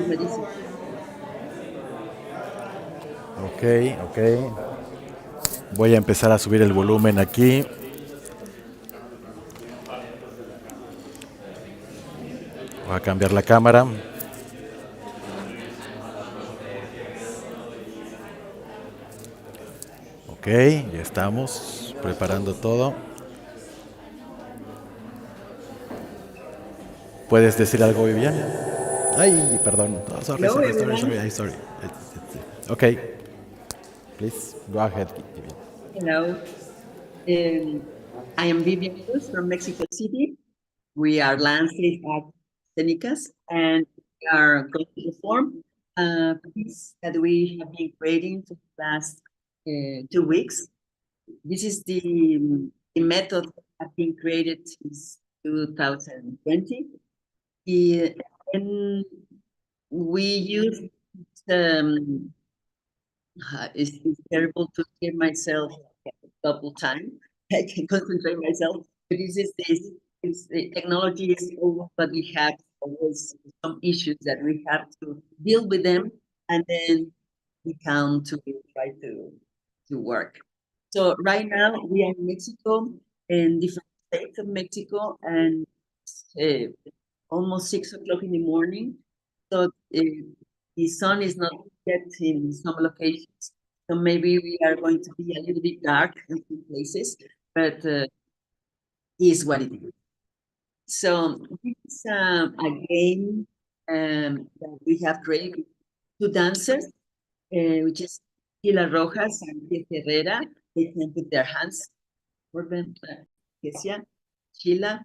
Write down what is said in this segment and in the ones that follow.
me dice. Ok, ok. Voy a empezar a subir el volumen aquí. Voy a cambiar la cámara. Ok, ya estamos preparando todo. ¿Puedes decir algo, Vivian? Ay, perdón. Oh, sorry, Hello, sorry, sorry, everyone. sorry. I'm sorry. Okay, please go ahead, Vivian. Hello. I am Vivian Cruz from Mexico City. We are landscape escénicas, and we are going to perform a piece that we have been creating for the last 2 weeks. This is the method that has been created since 2020. And we use it's terrible to hear myself double time. I can concentrate myself. But the technology is always what we have, always some issues that we have to deal with them, and then we come to try to work. So right now we are in Mexico, in different states of Mexico, and uh, almost 6 o'clock in the morning. So the sun is not yet in some locations. So maybe we are going to be a little bit dark in some places, but is what it is. So this is a game that we have created two dancers, which is Sheila Rojas and Kesia Herrera. They can put their hands for them. Kesia, Sheila,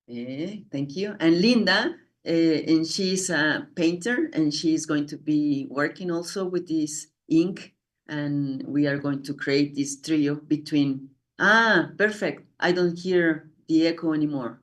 thank you. And Lynda, and she's a painter, and she's going to be working also with this ink, and we are going to create this trio between. Perfect. I don't hear the echo anymore.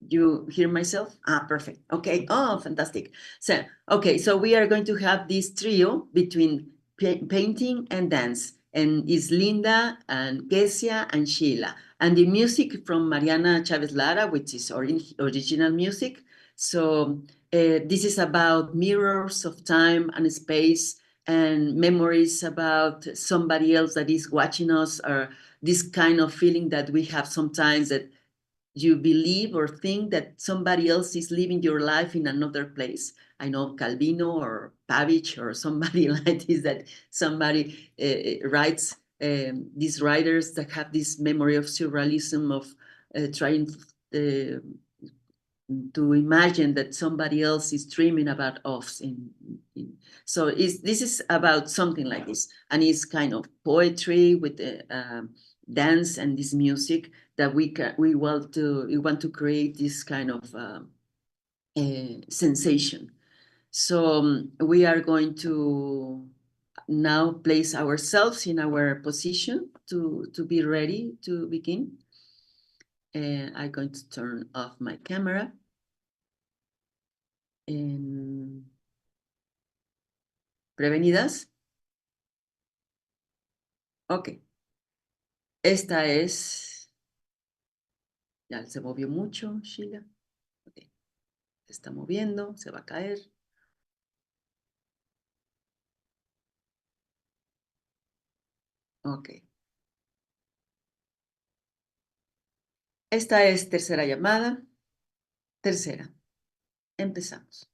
You hear myself? Perfect. Okay. Oh, fantastic. So, okay, so we are going to have this trio between painting and dance, and it's Lynda and Kesia and Sheila. And the music from Mariana Chavez-Lara, which is original music. So this is about mirrors of time and space and memories about somebody else that is watching us, or this kind of feeling that we have sometimes, that you believe or think that somebody else is living your life in another place. I know Calvino or Pavich or somebody like this, that somebody writes, these writers that have this memory of surrealism, of trying to imagine that somebody else is dreaming about us. So this is about something like this, and it's kind of poetry with the dance and this music that we want to create this kind of sensation. So we are going to now place ourselves in our position to be ready to begin. I'm going to turn off my camera. ¿Prevenidas? Ok. Esta es... Ya se movió mucho, Sheila. Okay. Se está moviendo, se va a caer. Ok. Esta es tercera llamada. Tercera. Empezamos.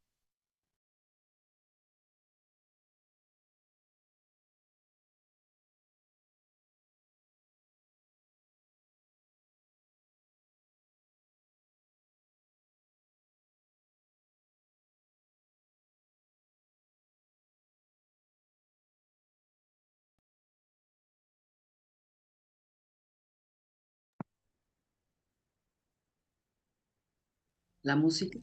La música.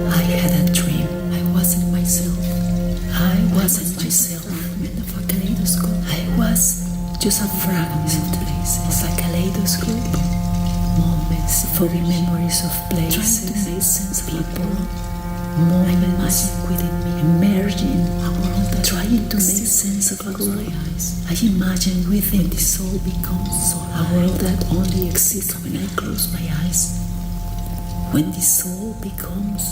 I had a dream. I wasn't myself. I wasn't myself. Of a kaleidoscope. I was just a fragment of a kaleidoscope. Moments, foggy memories of places, trying to make sense of people. Moments within me, emerging a world that trying to make sense of my eyes. I imagine within the soul becomes a world that only exists when I close my eyes. When the soul becomes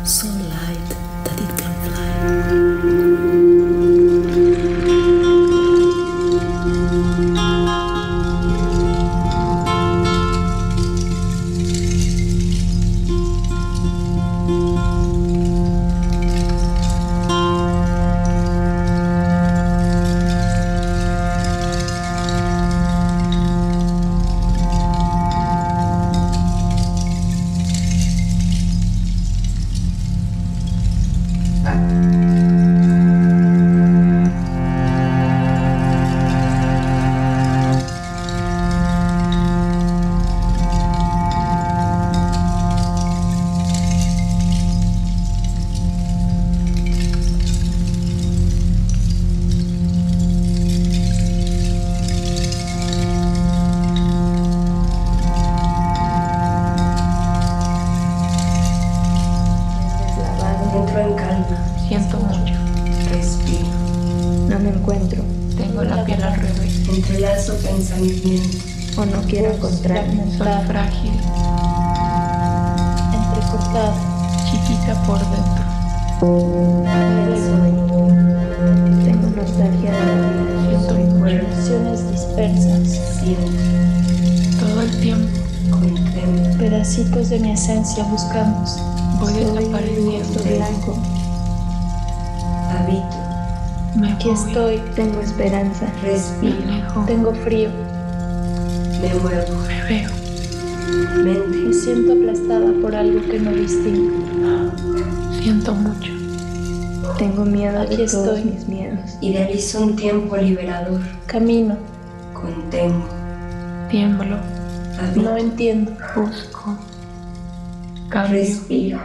so light that it can fly. Siento mucho. Respiro. No me encuentro. Tengo la piel al revés. Entrelazo pensamiento. O no quiero encontrarme. Soy frágil. Entrecortada. Chiquita por dentro. Tengo nostalgia de la vida. Siento mucho. Emociones dispersas. Siento. Todo el tiempo. Contemplo. Pedacitos de mi esencia buscamos. Voy Soy desapareciendo. blanco. Habito. Me Aquí voy. estoy. Tengo esperanza. Me Respiro. alejo. Tengo frío. Me muevo. Me veo. Mente. Me siento aplastada por algo que no distingo. Siento mucho. Tengo miedo Aquí de todos estoy. mis miedos. Idealizo un tiempo liberador. Camino. Contengo. Tiemblo. Habito. No entiendo. Busco. Cambio. Respiro.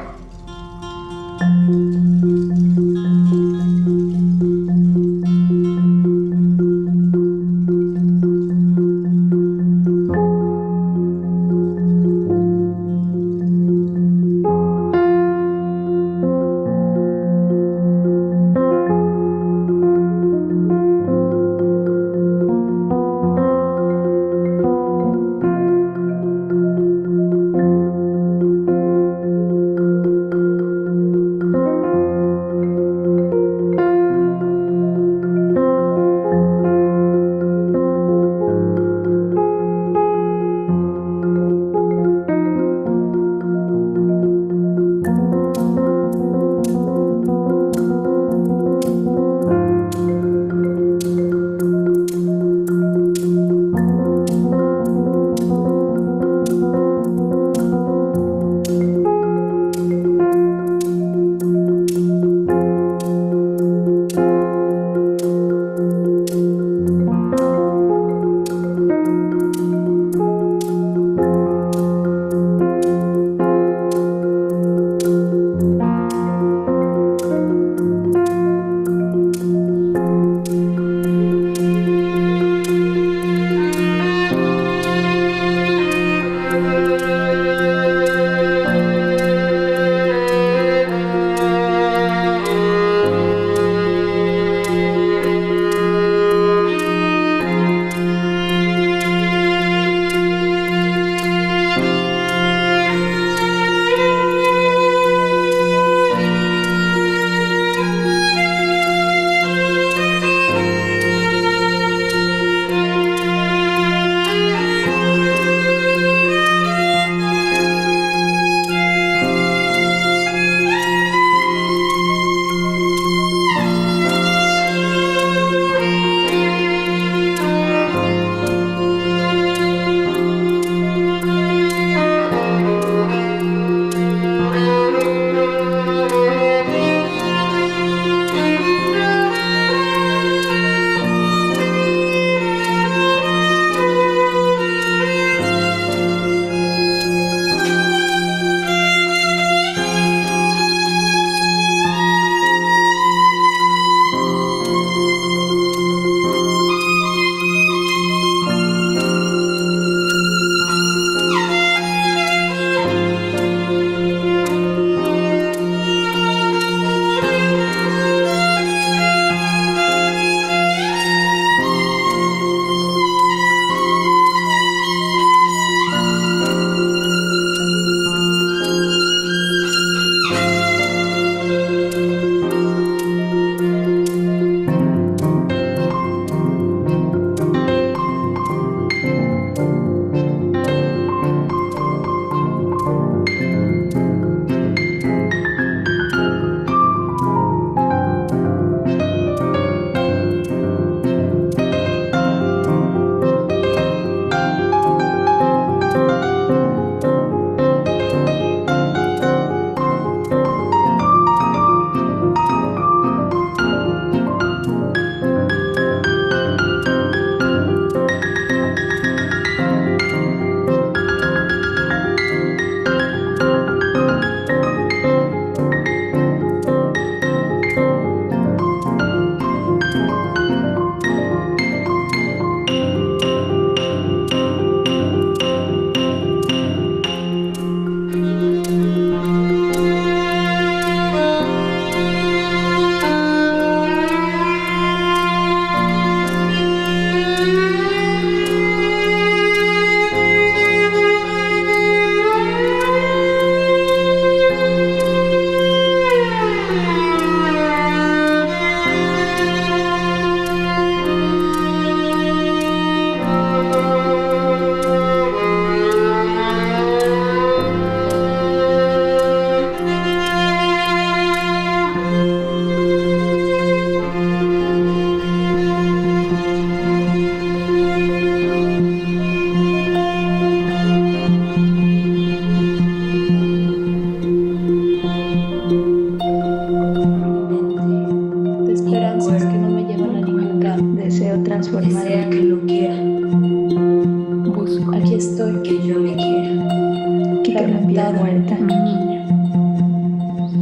plastado. muerta. Mi niña.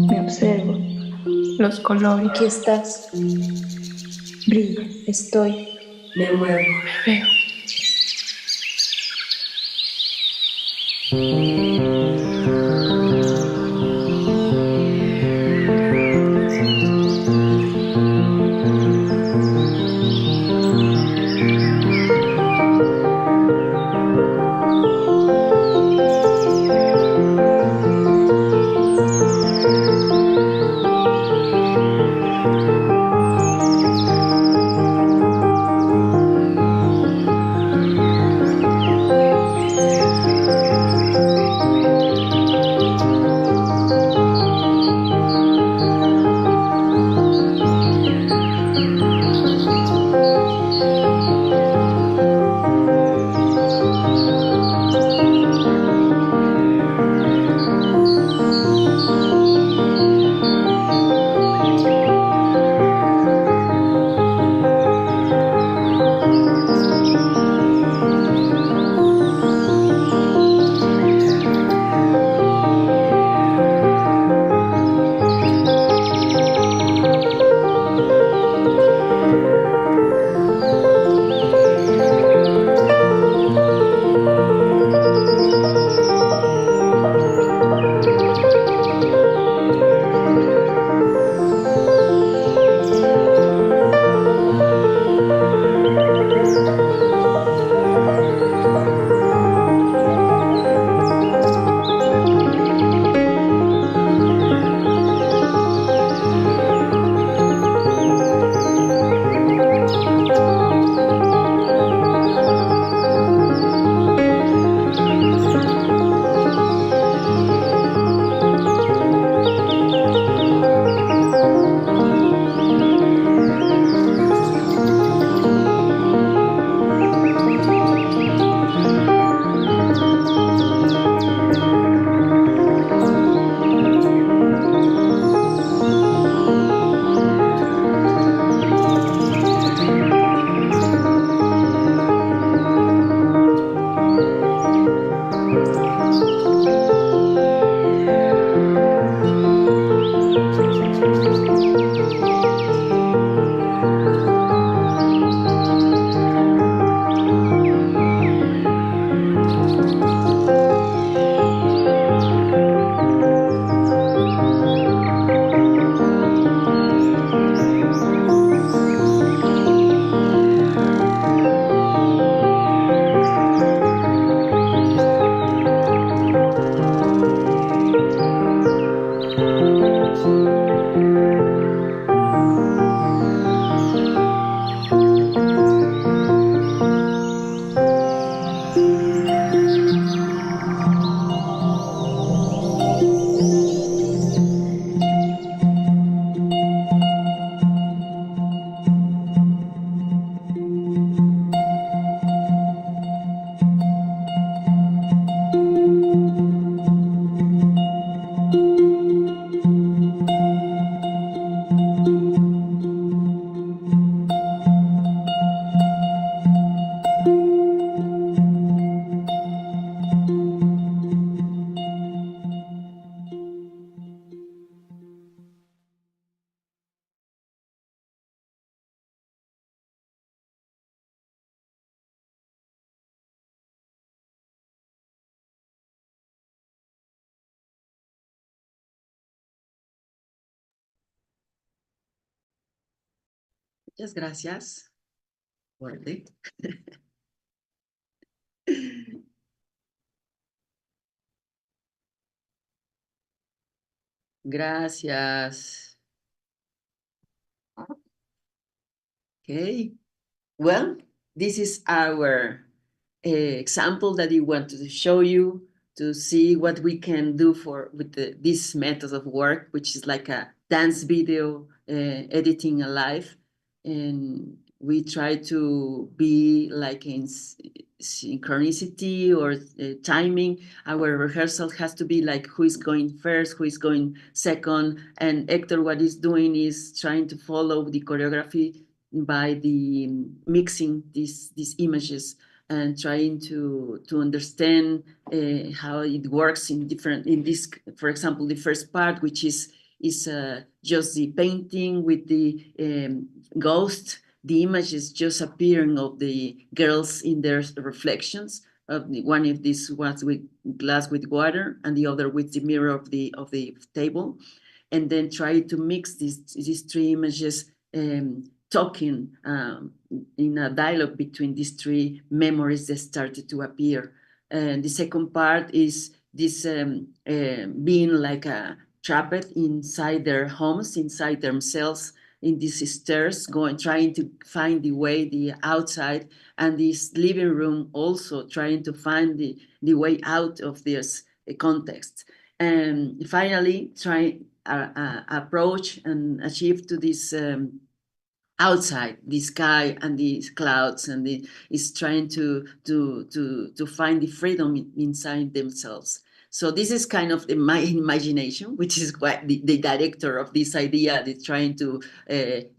Me observo. Los colores. Aquí estás. Brilla. Estoy. Me muevo. Me veo. Muchas gracias. Fuerte. Gracias. Okay. Well, this is our example that we want to show you to see what we can do with this method of work, which is like a dance video editing alive. And we try to be like in synchronicity or timing. Our rehearsal has to be like who is going first, who is going second. And Héctor, what he's doing is trying to follow the choreography by the mixing these images and trying to understand how it works in this, for example, the first part, which is just the painting with the ghost, the images just appearing of the girls in their reflections. One of these was with glass with water, and the other with the mirror of the table, and then try to mix these three images, talking in a dialogue between these three memories that started to appear. And the second part is this being like trapped inside their homes, inside themselves, in these stairs, trying to find the way, the outside, and this living room also trying to find the way out of this context. And finally, try approach and achieve to this outside, the sky and these clouds, and is trying to find the freedom inside themselves. So this is kind of my imagination, which is what the director of this idea is trying to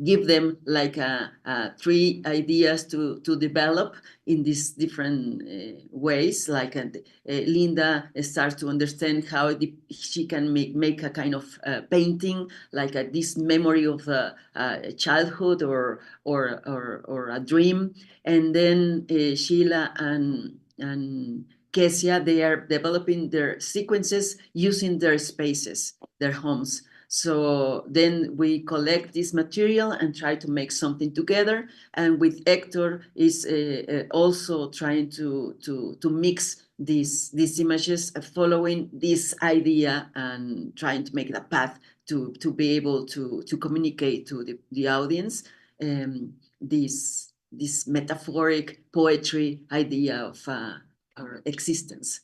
give them, like three ideas to develop in these different ways. Like Lynda starts to understand how she can make a kind of painting, like this memory of a childhood or a dream, and then Sheila and Kesia, they are developing their sequences using their spaces, their homes. So then we collect this material and try to make something together. And with Héctor is also trying to mix these images, following this idea and trying to make the path to be able to communicate to the audience this metaphoric poetry idea of our existence.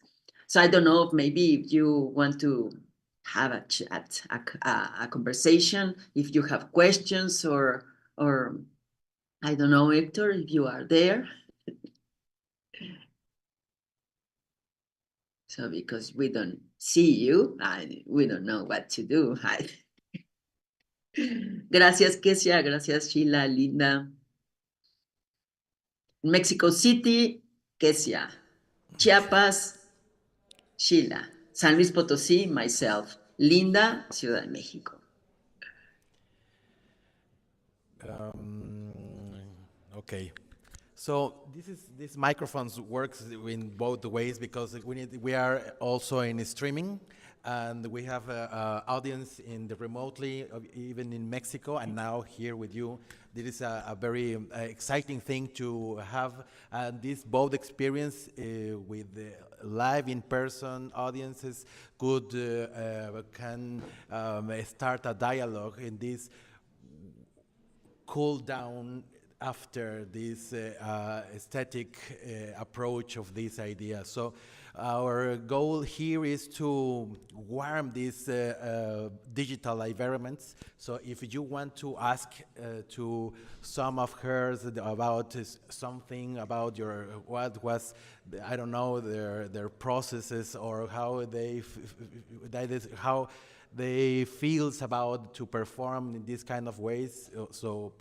So I don't know if maybe if you want to have a chat, a conversation, if you have questions, or I don't know, Héctor, if you are there. So because we don't see you, we don't know what to do. Gracias, Kesia. Gracias, Sheila, Lynda. Mexico City, Kesia. Chiapas, Sheila. San Luis Potosí, myself. Lynda, Ciudad de México. Okay. So this microphones works in both ways, because we are also in streaming, and we have an audience in the remotely, even in Mexico, and now here with you. This is a very exciting thing to have this both experience with the live in-person audiences can start a dialogue in this cool down after this aesthetic approach of this idea. So our goal here is to warm these digital environments. So if you want to ask to some of hers about something about what was, I don't know, their processes, or how they feels about to perform in this kind of ways. So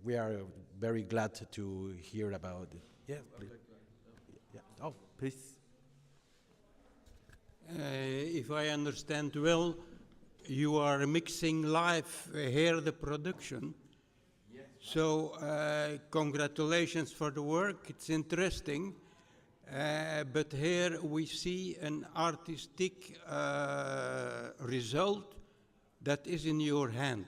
we are very glad to hear about it. Yeah, please. Yeah. Oh, please. If I understand well, you are mixing live here the production. Yes. So congratulations for the work. It's interesting. But here we see an artistic result that is in your hand.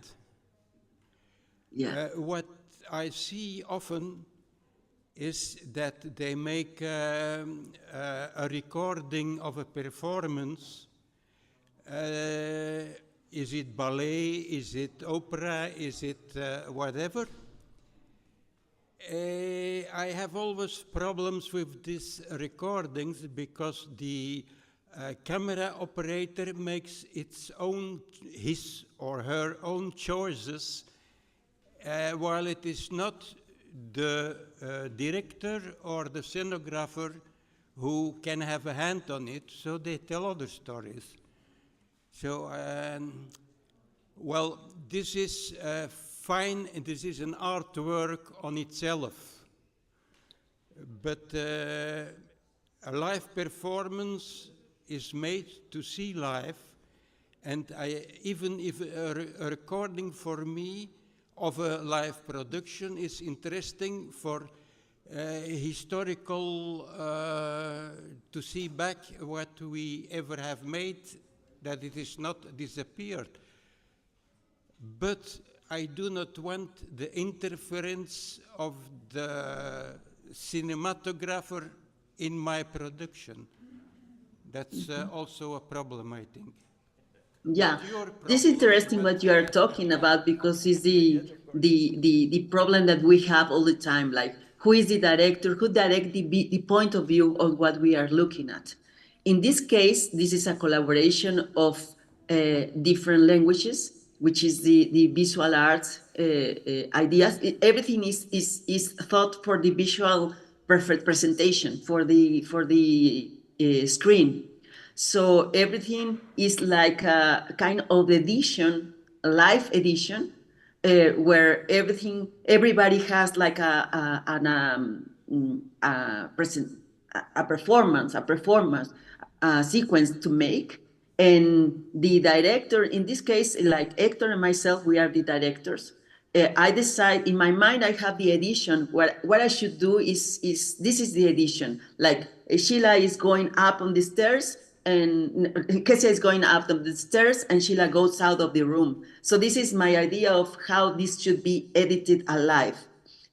Yeah. What I see often is that they make a recording of a performance. Is it ballet? Is it opera? Is it whatever? I have always problems with these recordings, because the camera operator makes his or her own choices, while it is not the director or the scenographer who can have a hand on it, so they tell other stories. So, well, this is fine, and this is an artwork on itself. but a live performance is made to see live, and even if a recording for me of a live production is interesting for historical, to see back what we ever have made, that it is not disappeared. But I do not want the interference of the cinematographer in my production. That's also a problem, I think. Yeah, this is interesting what you are talking about, because it's the problem that we have all the time. Like, who is the director? Who directs the point of view of what we are looking at? In this case, this is a collaboration of different languages, which is the visual arts ideas. Everything is thought for the visual perfect presentation for the screen. So everything is like a kind of edition, a live edition, where everybody has like a performance sequence to make. And the director, in this case, like Héctor and myself, we are the directors. I decide, in my mind, I have the edition. What I should do is this is the edition. Like Sheila is going up on the stairs, and Kesia is going up the stairs, and Sheila goes out of the room. So this is my idea of how this should be edited alive.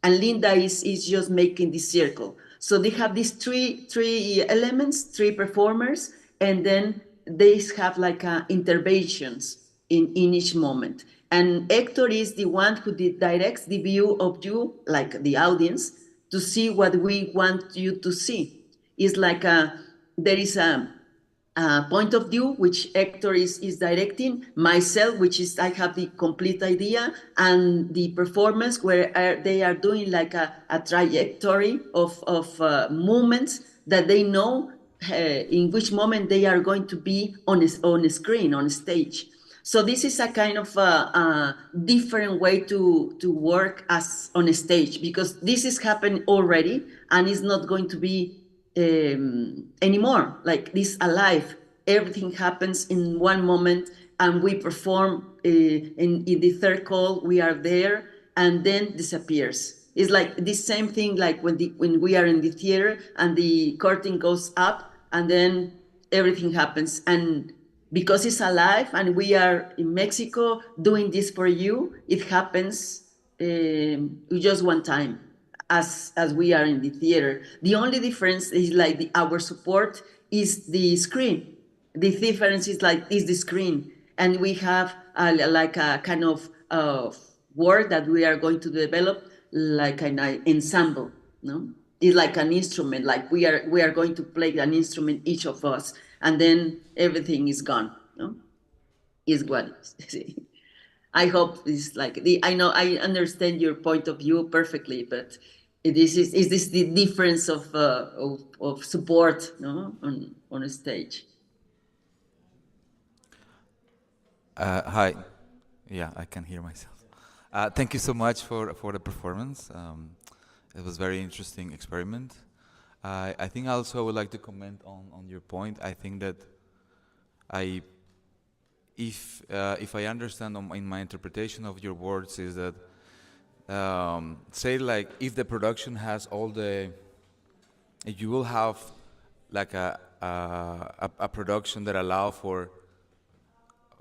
And Lynda is just making the circle. So they have these three elements, three performers, and then they have like interventions in each moment. And Héctor is the one who directs the view of you, like the audience, to see what we want you to see. It's like there is a point of view which Héctor is directing, myself, which is I have the complete idea, and the performance where they are doing like a trajectory of movements that they know in which moment they are going to be on a screen, on a stage. So this is a kind of a different way to work as on a stage, because this is happening already and it's not going to be anymore like this alive. Everything happens in one moment, and we perform in the third call. We are there, and then disappears. It's like the same thing like when we are in the theater and the curtain goes up, and then everything happens. And because it's alive and we are in Mexico doing this for you, it happens just one time. As we are in the theater, the only difference is like our support is the screen. The difference is like is the screen, and we have like a kind of work that we are going to develop, like an ensemble. No, it's like an instrument. Like we are going to play an instrument, each of us, and then everything is gone. No, is what. I hope it's like I know I understand your point of view perfectly, but is this the difference of support, no, on a stage? Hi, yeah, I can hear myself. Thank you so much for the performance. It was a very interesting experiment. I think also I would like to comment on your point. I think that if I understand in my interpretation of your words is that say like if the production has all the, you will have like a production that allow for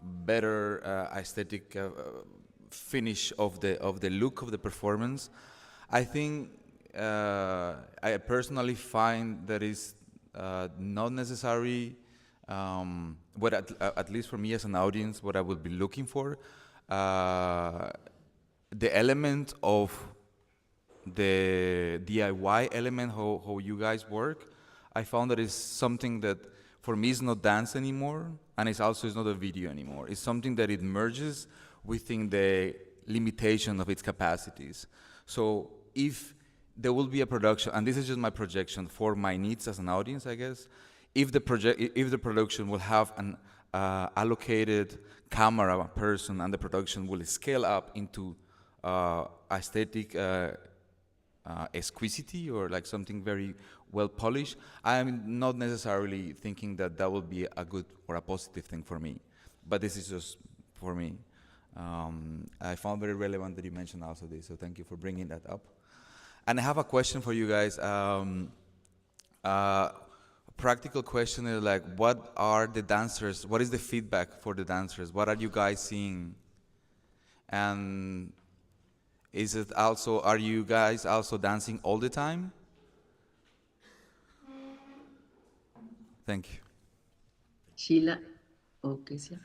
better aesthetic finish of the look of the performance. I think I personally find that is not necessary. What at least for me as an audience, what I would be looking for, the element of the DIY element, how you guys work, I found that is something that for me is not dance anymore, and it's also is not a video anymore. It's something that it merges within the limitation of its capacities. So if there will be a production, and this is just my projection for my needs as an audience, I guess, if the production will have an allocated camera person, and the production will scale up into aesthetic exquisite or like something very well polished. I'm not necessarily thinking that that will be a good or a positive thing for me, but this is just for me. I found very relevant that you mentioned also this, so thank you for bringing that up. And I have a question for you guys. A practical question is like, what are the dancers, what is the feedback for the dancers? What are you guys seeing? And is it also, are you guys also dancing all the time? Thank you. Sheila or Kesia?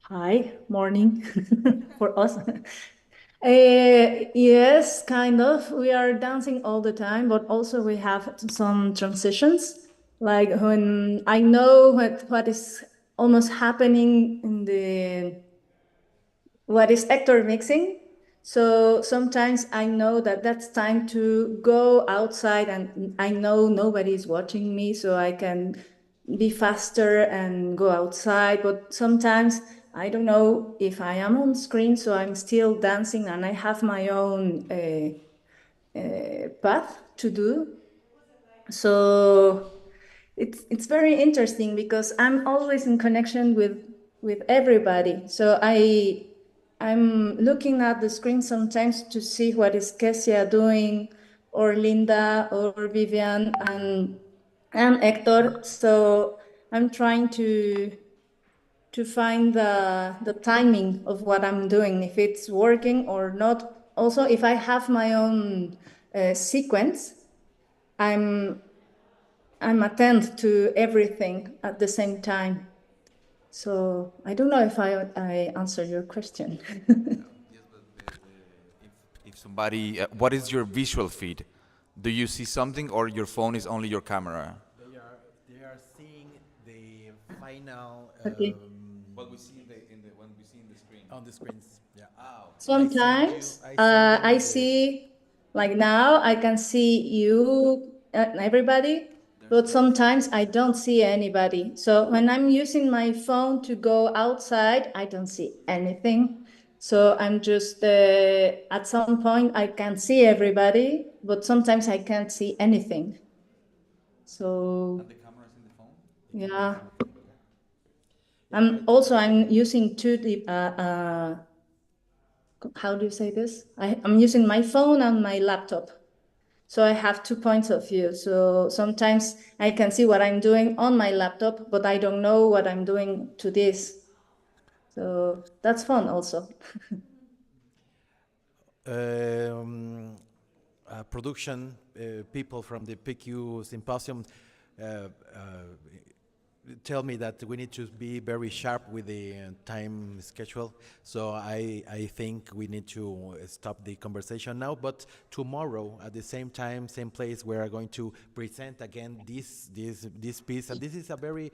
Hi, morning for us. Yes, kind of. We are dancing all the time, but also we have some transitions. Like when I know what is almost happening in what is Héctor mixing. So sometimes I know that that's time to go outside, and I know nobody's watching me, so I can be faster and go outside. But sometimes I don't know if I am on screen, so I'm still dancing and I have my own path to do. So it's very interesting because I'm always in connection with everybody. So I'm looking at the screen sometimes to see what is Kesia doing, or Lynda, or Vivian, and Héctor. So I'm trying to find the timing of what I'm doing, if it's working or not. Also, if I have my own sequence, I'm attend to everything at the same time. So I don't know if I answered your question. Yes, but if somebody, what is your visual feed? Do you see something, or your phone is only your camera? They are seeing the final. Okay. What we see when we see in the screen. On the screens, yeah. Sometimes I see, like now, I can see you, everybody, but sometimes I don't see anybody. So when I'm using my phone to go outside, I don't see anything. So I'm just, at some point, I can see everybody, but sometimes I can't see anything. So. And the camera's in the phone? Yeah. I'm using how do you say this? I'm using my phone and my laptop. So I have 2 points of view. So sometimes I can see what I'm doing on my laptop, but I don't know what I'm doing to this. So that's fun also. Production people from the PQ symposium tell me that we need to be very sharp with the time schedule. So I think we need to stop the conversation now, but tomorrow at the same time, same place, we are going to present again this piece. And this is a very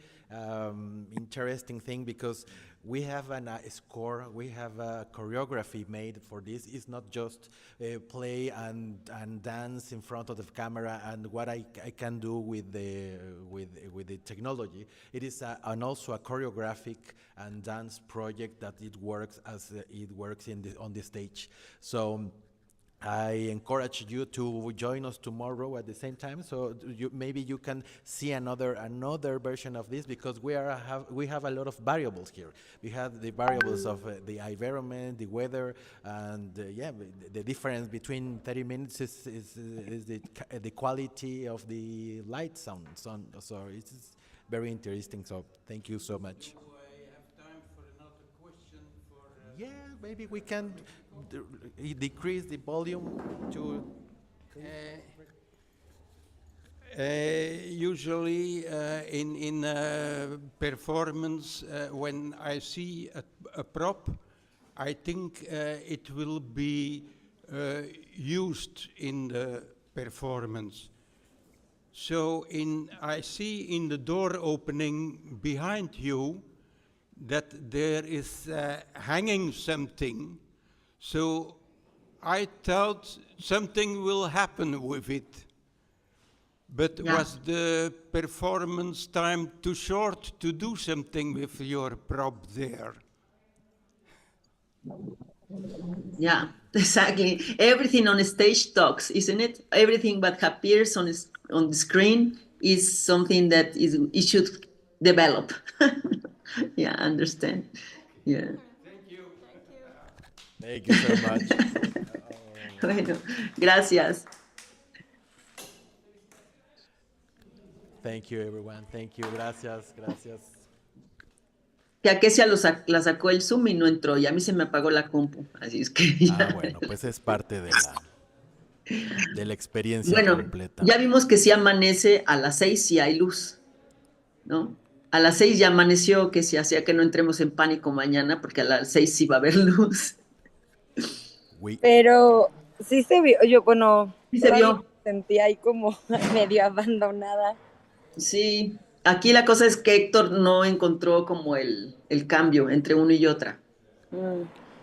interesting thing because we have a score, we have a choreography made for this. It's not just play and dance in front of the camera and what I can do with the technology. It is and also a choreographic and dance project that it works as it works on the stage. So I encourage you to join us tomorrow at the same time, so maybe you can see another version of this, because we have a lot of variables here. We have the variables of the environment, the weather, and the difference between 30 minutes is the quality of the light sound. So it's very interesting. So thank you so much. Do I have time for another question? Yeah, maybe we can decrease the volume to. Usually in performance, when I see a prop, I think it will be used in the performance. So I see in the door opening behind you that there is hanging something. So I thought something will happen with it. But was the performance time too short to do something with your prop there? Yeah, exactly. Everything on stage talks, isn't it? Everything that appears on the screen is something that it should develop. Yeah, I understand. Yeah. Thank you so much. Bueno, gracias. Thank you, everyone. Thank you. Gracias, gracias. Que a Kesia la sacó el Zoom y no entró, y a mí se me apagó la compu, así es que ya. Bueno, pues es parte de la experiencia Bueno, completa. ya vimos que si amanece a las 6 sí hay luz, ¿no? A las 6 ya amaneció, que si hacía que no entremos en pánico mañana, porque a las 6 sí va a haber luz. Pero sí se vio, yo, bueno, sí se vio. Me sentía ahí como medio abandonada. Sí, aquí la cosa es que Héctor no encontró como el cambio entre uno y otra.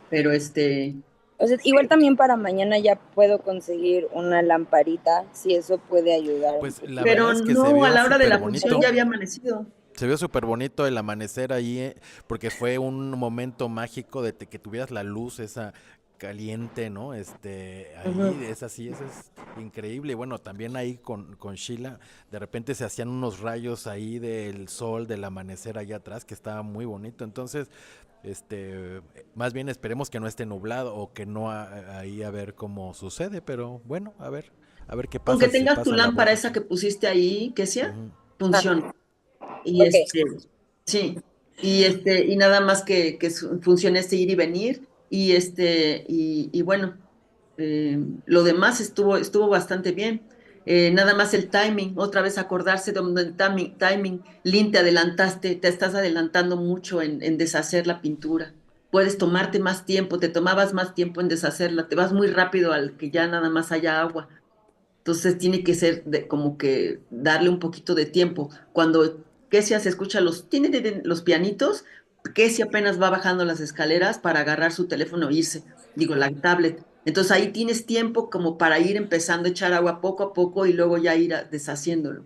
Pero O sea, igual también para mañana ya puedo conseguir una lamparita, si eso puede ayudar. Pues la Pero verdad es que no, se vio a la hora de la superbonito. función ya había amanecido. Se vio súper bonito el amanecer ahí, porque fue un momento mágico de que tuvieras la luz esa caliente, ¿no? Ahí, es así, eso es increíble. Y bueno, también ahí con Sheila, de repente se hacían unos rayos ahí del sol, del amanecer allá atrás, que estaba muy bonito. Entonces, más bien esperemos que no esté nublado o que no ahí a ver cómo sucede, pero bueno, a ver qué pasa. Aunque tengas tu lámpara esa que pusiste ahí, Kesia, funciona. Y sí, y nada más que funcione ir y venir, y bueno, lo demás estuvo bastante bien. Nada más el timing, otra vez acordarse de el timing, Lynn, te estás adelantando mucho en deshacer la pintura. Puedes tomarte más tiempo, te tomabas más tiempo en deshacerla, te vas muy rápido al que ya nada más haya agua. Entonces tiene que ser como que darle un poquito de tiempo. Cuando Kesia se escucha los pianitos, Kesia apenas va bajando las escaleras para agarrar su teléfono e irse, digo, la tablet. Entonces ahí tienes tiempo como para ir empezando a echar agua poco a poco y luego ya ir deshaciéndolo.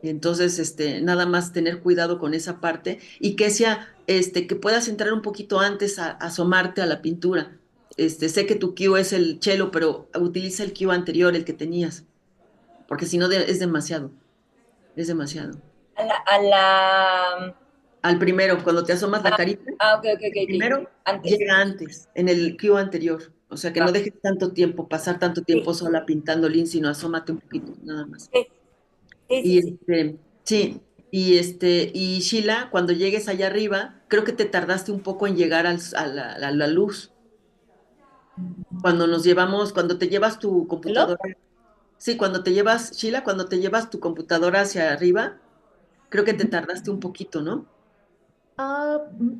Entonces, nada más tener cuidado con esa parte y Kesia, que puedas entrar un poquito antes a asomarte a la pintura. Sé que tu cue es el cello, pero utiliza el cue anterior, el que tenías, porque si no es demasiado, es demasiado. Al primero, cuando te asomas la carita, primero llega antes, en el cue anterior, o sea que no dejes tanto tiempo, pasar tanto tiempo sola pintando Lin, sino asómate un poquito, nada más. Sí, y Sheila, cuando llegues allá arriba, creo que te tardaste un poco en llegar a la luz. Cuando te llevas tu computadora. Sí, Sheila, cuando te llevas tu computadora hacia arriba, creo que te tardaste un poquito, ¿no?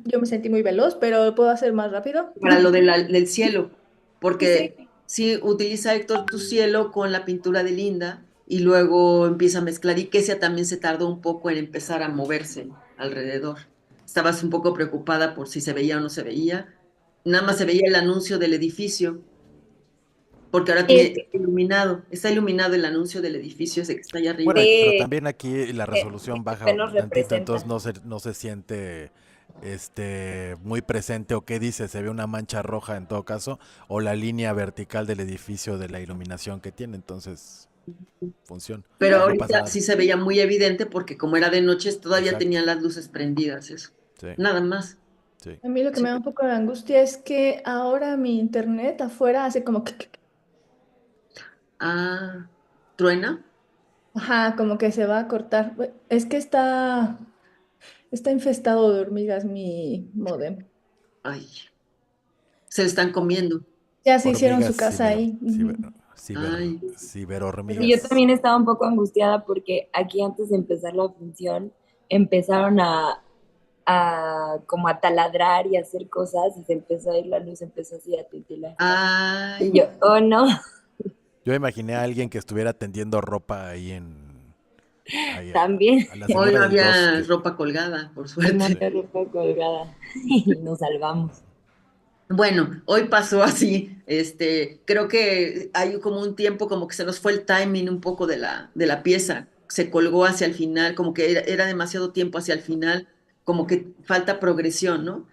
Yo me sentí muy veloz, pero ¿puedo hacer más rápido? Para lo del cielo, porque sí utiliza Héctor tu cielo con la pintura de Lynda y luego empieza a mezclar y Kesia también se tardó un poco en empezar a moverse alrededor. Estabas un poco preocupada por si se veía o no se veía. Nada más se veía el anuncio del edificio, porque ahora está iluminado el anuncio del edificio ese que está allá arriba. Bueno, pero también aquí la resolución baja tantito, entonces no se siente muy presente, o qué dice, se ve una mancha roja en todo caso, o la línea vertical del edificio de la iluminación que tiene, entonces funciona. Pero ahorita sí se veía muy evidente porque como era de noche todavía tenían las luces prendidas, eso. Sí. Nada más. Sí. A mí lo que me da un poco de angustia es que ahora mi internet afuera hace como que... ¿truena? Ajá, como que se va a cortar. Es que está infestado de hormigas mi módem. Ay, se están comiendo. Ya se hicieron su casa ahí. Ciberhormigas. Y yo también estaba un poco angustiada porque aquí antes de empezar la función empezaron a como a taladrar y a hacer cosas y se empezó a ir la luz, empezó así a titilar. Y yo, oh no. Yo imaginé a alguien que estuviera tendiendo ropa ahí también. Hoy no había ropa colgada, por suerte. No había ropa colgada y nos salvamos. Bueno, hoy pasó así, creo que hay como un tiempo como que se nos fue el timing un poco de la pieza, se colgó hacia el final, como que era demasiado tiempo hacia el final, como que falta progresión, ¿no?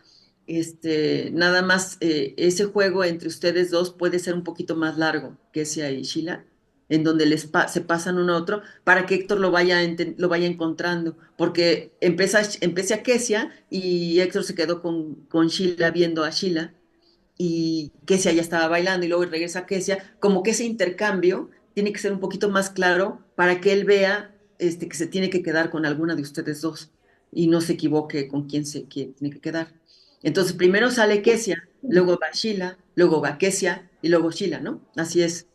nada más ese juego entre ustedes dos puede ser un poquito más largo, Kesia y Sheila, en donde se pasan uno a otro para que Héctor lo vaya encontrando, porque empecé a Kesia y Héctor se quedó con Sheila viendo a Sheila y Kesia ya estaba bailando y luego regresa Kesia, como que ese intercambio tiene que ser un poquito más claro para que él vea que se tiene que quedar con alguna de ustedes dos y no se equivoque con quién tiene que quedar. Entonces primero sale Kesia, luego va Sheila, luego va Kesia y luego Sheila, ¿no? Así es.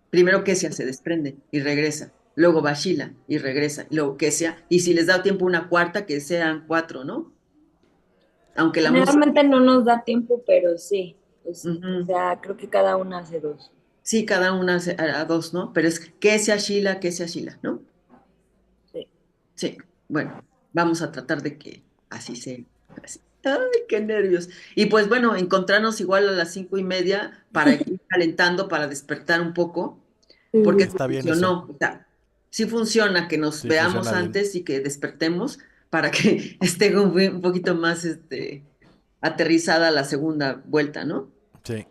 Primero Kesia se desprende y regresa, luego va Sheila y regresa, y luego Kesia, y si les da tiempo una cuarta, que sean 4, ¿no? Aunque la música... Generalmente no nos da tiempo, pero sí. Pues, Ujú. o sea, creo que cada una hace 2. Sí, cada una a 2, ¿no? Pero es Kesia, Sheila, ¿no? Sí. Sí, bueno, vamos a tratar de que así sea. Así. Ay, qué nervios. Y pues bueno, encontrarnos igual a las 5:30 para ir calentando, para despertar un poco, porque sí Está bien eso. funcionó. O sea, sí funciona que nos Sí, veamos funciona bien. antes y que despertemos para que esté un poquito más aterrizada la segunda vuelta, ¿no? Sí.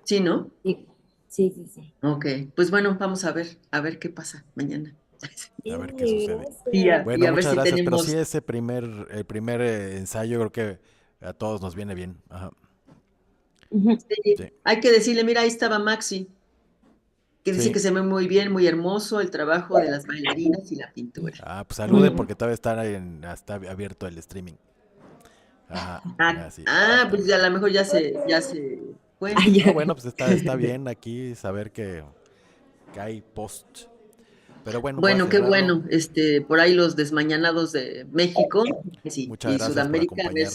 Sí, ¿no? Sí, sí, sí, sí. Ok, pues bueno, vamos a ver qué pasa mañana. A ver qué sucede. Y a Bueno, ver muchas si gracias. Pero sí, tenemos... el primer ensayo creo que a todos nos viene bien. Ajá. Sí, Sí. hay que decirle, mira, ahí estaba Maxi, que dice Sí. que se ve muy bien, muy hermoso el trabajo de las bailarinas y la pintura. Ah, pues saluden porque todavía está abierto el streaming. Ajá. Sí, Pues a exactamente. lo mejor ya se fue. No, bueno, pues está bien aquí saber que hay post. Pero bueno, voy a Bueno, qué cerrarlo. bueno, por ahí los desmañanados de México, sí, Muchas y gracias por Sudamérica, a ver acompañarnos.